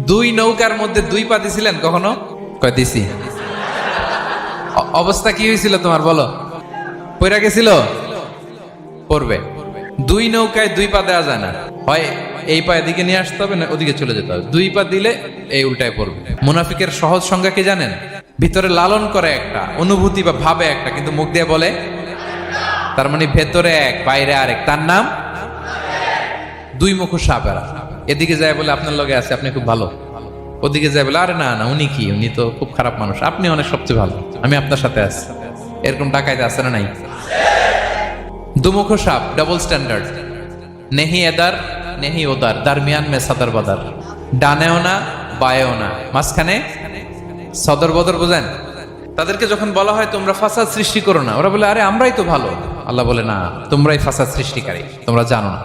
দুই নৌকার মধ্যে দুই পা দিছিলেন কখনো? কয় দিছি। অবস্থা কি হয়েছিল তোমার বলো? পইরা গেছিল? পড়বে। দুই নৌকায় দুই পা দেওয়া যায় না, হয় এই পা এদিকে নিয়ে আসতে হবে না ওদিকে চলে যেতে হবে। দুই পা দিলে এই উল্টায় পড়বে। মুনাফিকের সহজ সংজ্ঞা কি জানেন? ভিতরে লালন করে একটা, অনুভূতি বা ভাবে একটা, কিন্তু মুখ দিয়ে বলে, তার মানে ভেতরে এক বাইরে আরেক, তার নাম দুই মুখো সাপেরা। এদিকে যায় বলে আপনার লগে আছে, আপনি খুব ভালো, ওদিকে যায় বলে আরে না না উনি কি, উনি তো খুব খারাপ মানুষ, আপনি অনেক সবচেয়ে ভালো, আমি আপনার সাথে আছি। এরকম ডাকাইতে আছে না নাই? দুমুখো সাপ, ডাবল স্ট্যান্ডার্ড, নেহি এদার নেহি ওদার, দারমিয়ান মে সদর বদর, ডানেও না বায়েও না, মাঝখানে সদর বদর। বুঝেন? তাদেরকে যখন বলা হয় তোমরা ফাসাদ সৃষ্টি করো না, ওরা বলে আরে আমরাই তো ভালো। আল্লাহ বলে না, তোমরাই ফাসাদ সৃষ্টিকারী, তোমরা জানো না।